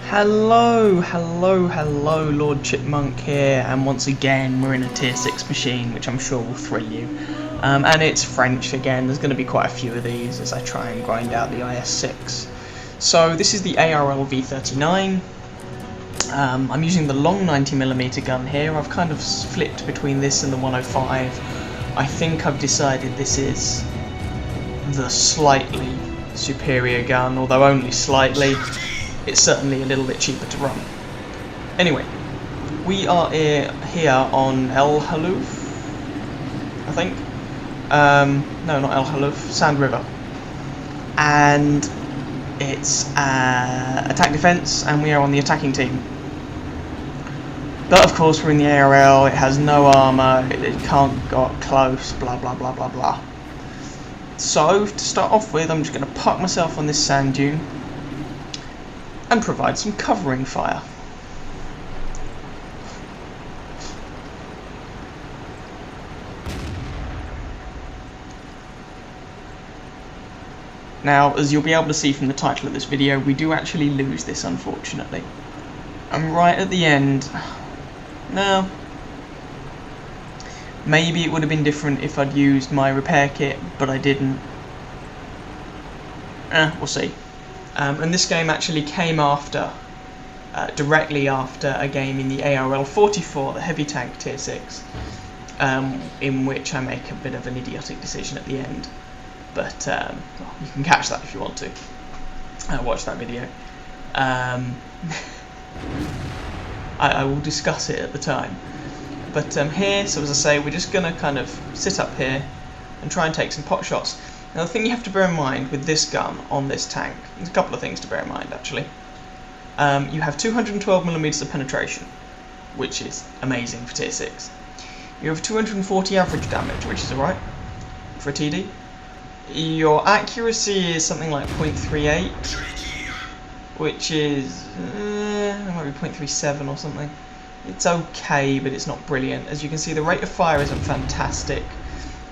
Hello, Lord Chipmunk here, and once again we're in a tier 6 machine, which I'm sure will thrill you. And it's French again, there's going to be quite a few of these as I try and grind out the IS-6. So this is the ARL V39. I'm using the long 90mm gun here. I've kind of flipped between this and the 105. I think I've decided this is the slightly superior gun, although only slightly. It's certainly a little bit cheaper to run. Anyway, we are here on El Halouf, I think. No, not El Halouf, Sand River. And it's attack defense, and we are on the attacking team. But of course we're in the ARL, it has no armor, it can't go up close, blah blah blah blah blah. So, to start off with, I'm just going to park myself on this sand dune and provide some covering fire. Now, as you'll be able to see from the title of this video, we do actually lose this, unfortunately. And right at the end, no, maybe it would have been different if I'd used my repair kit, but I didn't. We'll see. And this game actually came after, directly after a game in the ARL 44, the heavy tank tier 6, in which I make a bit of an idiotic decision at the end. But well, you can catch that if you want to. Watch that video. I will discuss it at the time. But here, so as I say, we're just going to kind of sit up here and try and take some pot shots. Now the thing you have to bear in mind with this gun on this tank, there's a couple of things to bear in mind actually. You have 212mm of penetration, which is amazing for tier 6. You have 240 average damage, which is alright for a TD. Your accuracy is something like 0.38, which is, it might be 0.37 or something. It's okay, but it's not brilliant. As you can see, the rate of fire isn't fantastic.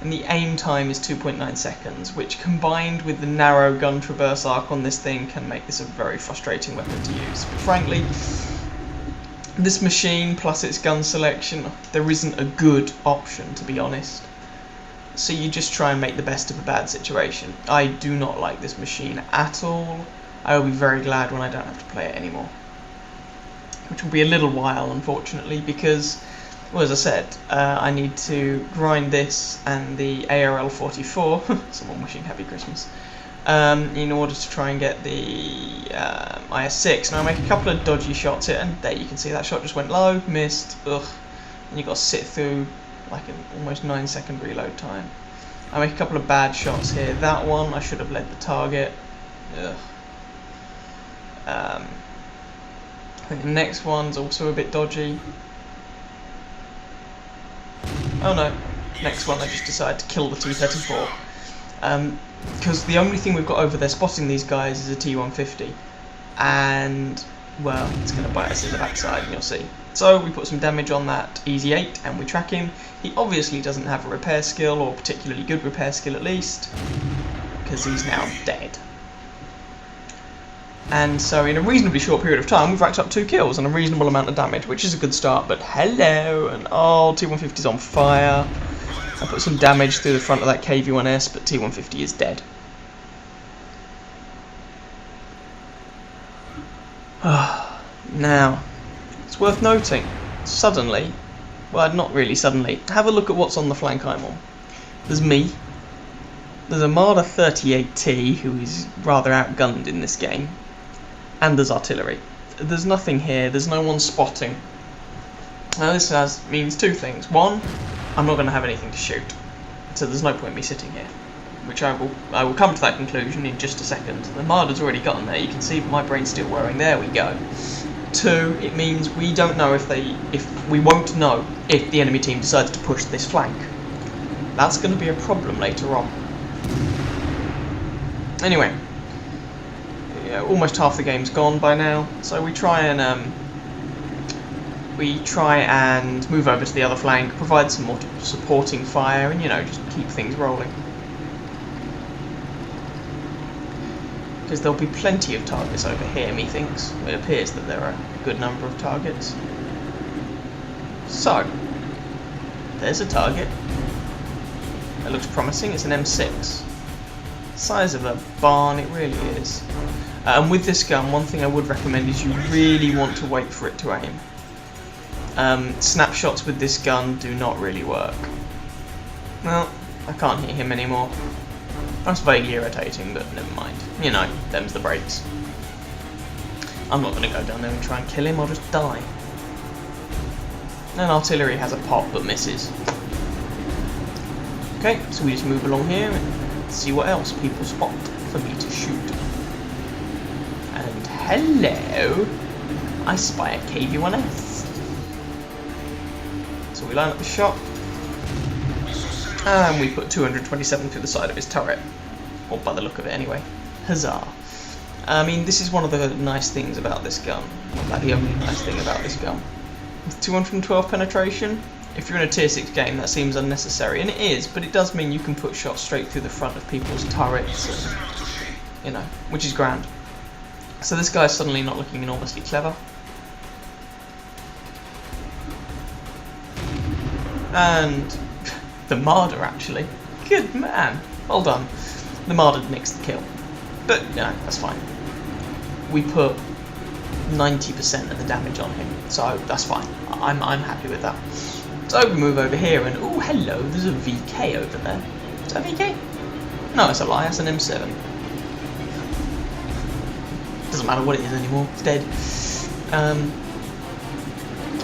And the aim time is 2.9 seconds, which combined with the narrow gun traverse arc on this thing can make this a very frustrating weapon to use. But frankly, this machine plus its gun selection, there isn't a good option, to be honest. So you just try and make the best of a bad situation. I do not like this machine at all. I will be very glad when I don't have to play it anymore. Which will be a little while, unfortunately, because, well, as I said, I need to grind this and the ARL 44, someone wishing Happy Christmas, in order to try and get the IS-6. Now I make a couple of dodgy shots here, and there you can see that shot just went low, missed, ugh, and you've got to sit through like an almost 9-second reload time. I make a couple of bad shots here. That one, I should have led the target, ugh. I think the next one's also a bit dodgy. Oh no, next one I just decided to kill the T-34. Because the only thing we've got over there spotting these guys is a T-150. And, well, it's going to bite us in the backside and you'll see. So we put some damage on that Easy 8 and we track him. He obviously doesn't have a repair skill, or particularly good repair skill at least, because he's now dead. And so in a reasonably short period of time, we've racked up 2 kills and a reasonable amount of damage, which is a good start, but hello, and oh, T-150's on fire. I put some damage through the front of that KV-1S, but T-150 is dead. Now, it's worth noting, suddenly, well, not really suddenly, have a look at what's on the flank I'm on. There's me. There's a Marder 38T, who is rather outgunned in this game. And there's artillery. There's nothing here, there's no one spotting. Now this means two things. One, I'm not going to have anything to shoot, so there's no point me sitting here. Which I will come to that conclusion in just a second. The Marder's already gotten there, you can see my brain's still whirring, there we go. Two, it means we don't know we won't know if the enemy team decides to push this flank. That's going to be a problem later on. Anyway, yeah, almost half the game's gone by now, so we try and move over to the other flank, provide some more supporting fire, and, you know, just keep things rolling. because there'll be plenty of targets over here, methinks. It appears that there are a good number of targets. So, there's a target. It looks promising. It's an M6. Size of a barn, it really is. And with this gun, one thing I would recommend is you really want to wait for it to aim. Snapshots with this gun do not really work. Well, I can't hit him anymore. That's vaguely irritating, but never mind. You know, them's the breaks. I'm not going to go down there and try and kill him, I'll just die. And artillery has a pop but misses. Okay, so we just move along here and see what else people spot for me to shoot. And hello, I spy a KV-1S. So we line up the shot. And we put 227 through the side of his turret. Or by the look of it anyway. Huzzah. I mean, this is one of the nice things about this gun. Like the only nice thing about this gun. With 212 penetration, if you're in a tier 6 game that seems unnecessary. And it is, but it does mean you can put shots straight through the front of people's turrets. And, you know, which is grand. So this guy's suddenly not looking enormously clever. And the Marder, actually. Good man. Well done. The Marder nicks the kill. But, you know, that's fine. We put 90% of the damage on him, so that's fine. I'm happy with that. So we move over here and, oh, hello, there's a VK over there. Is that a VK? No, it's a lie, it's an M7. Doesn't matter what it is anymore, it's dead.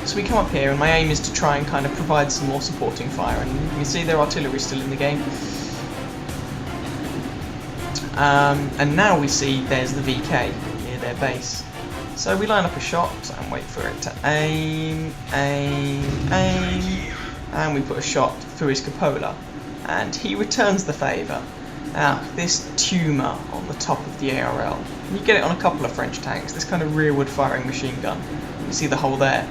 So we come up here, and my aim is to try and kind of provide some more supporting fire, and you can see their artillery still in the game. And now we see there's the VK near their base. So we line up a shot and wait for it to aim, and we put a shot through his cupola, and he returns the favour. Now, this tumour on the top of the ARL, you get it on a couple of French tanks, this kind of rearward firing machine gun. You see the hole there?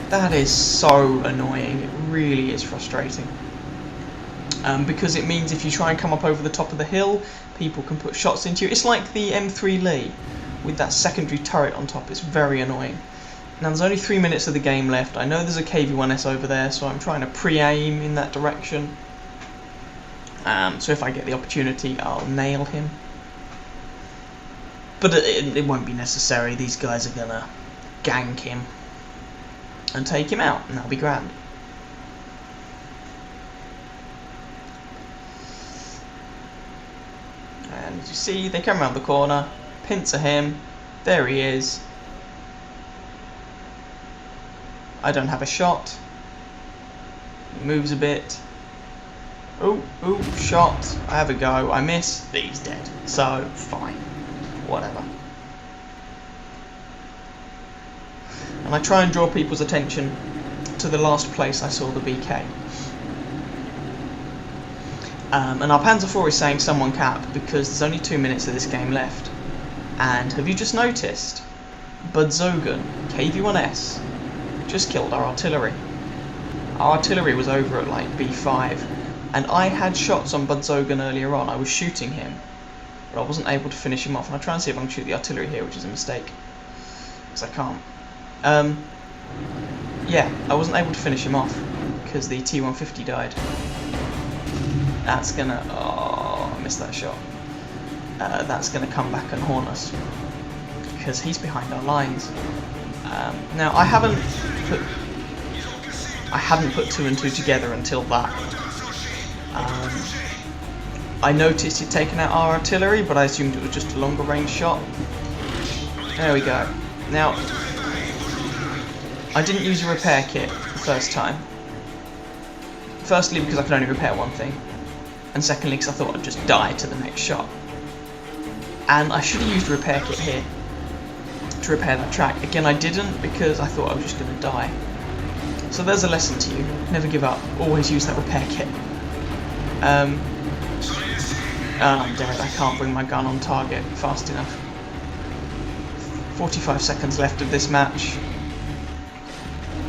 That is so annoying, it really is frustrating. Because it means if you try and come up over the top of the hill, people can put shots into you. It's like the M3 Lee, with that secondary turret on top. It's very annoying. Now there's only 3 minutes of the game left. I know there's a KV-1S over there, so I'm trying to pre-aim in that direction. So if I get the opportunity, I'll nail him. But it won't be necessary. These guys are gonna gank him and take him out, and that'll be grand. And as you see, they come around the corner, pincer him, there he is. I don't have a shot. He moves a bit. Ooh, shot. I have a go. I miss. He's dead. So, fine. Whatever. And I try and draw people's attention to the last place I saw the BK. And our Panzer IV is saying someone cap because there's only 2 minutes of this game left. And have you just noticed? Budzogen, KV-1S, just killed our artillery. Our artillery was over at like B5, and I had shots on Budzogen earlier on. I was shooting him, but I wasn't able to finish him off. And I'll try and see if I can shoot the artillery here, which is a mistake, because I can't. Yeah, I wasn't able to finish him off because the T-150 died. That's gonna, oh, I missed that shot. That's gonna come back and haunt us because he's behind our lines. Now I hadn't put 2 and 2 together until that. I noticed he'd taken out our artillery, but I assumed it was just a longer range shot. There we go. Now, I didn't use a repair kit the first time. Firstly, because I could only repair one thing, and secondly, because I thought I'd just die to the next shot. And I should have used a repair kit here to repair that track. Again, I didn't because I thought I was just going to die. So there's a lesson to you. Never give up. Always use that repair kit. I'm dead. I can't bring my gun on target fast enough. 45 seconds left of this match.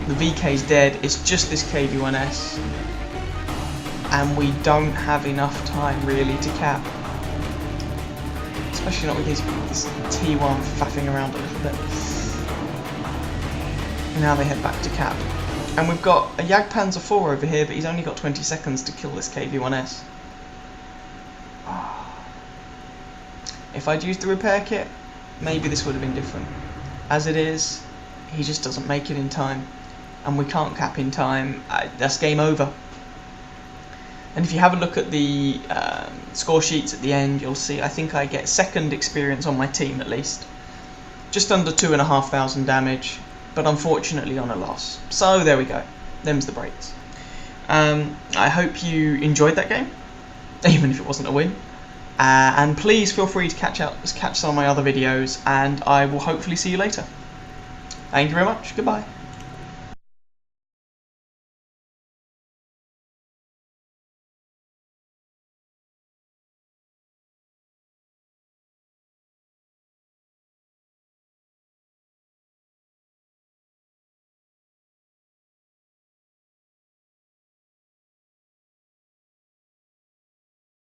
The VK's dead. It's just this KV-1S. And we don't have enough time really to cap. especially not with this T1 faffing around a little bit. Now they head back to Cap. And we've got a Jagdpanzer IV over here, but he's only got 20 seconds to kill this KV-1S. If I'd used the repair kit, maybe this would have been different. As it is, he just doesn't make it in time. And we can't cap in time. That's game over. And if you have a look at the score sheets at the end, you'll see I think I get second experience on my team at least. Just under 2,500 damage, but unfortunately on a loss. So there we go. Them's the breaks. I hope you enjoyed that game, even if it wasn't a win. And please feel free to catch some of my other videos, and I will hopefully see you later. Thank you very much. Goodbye.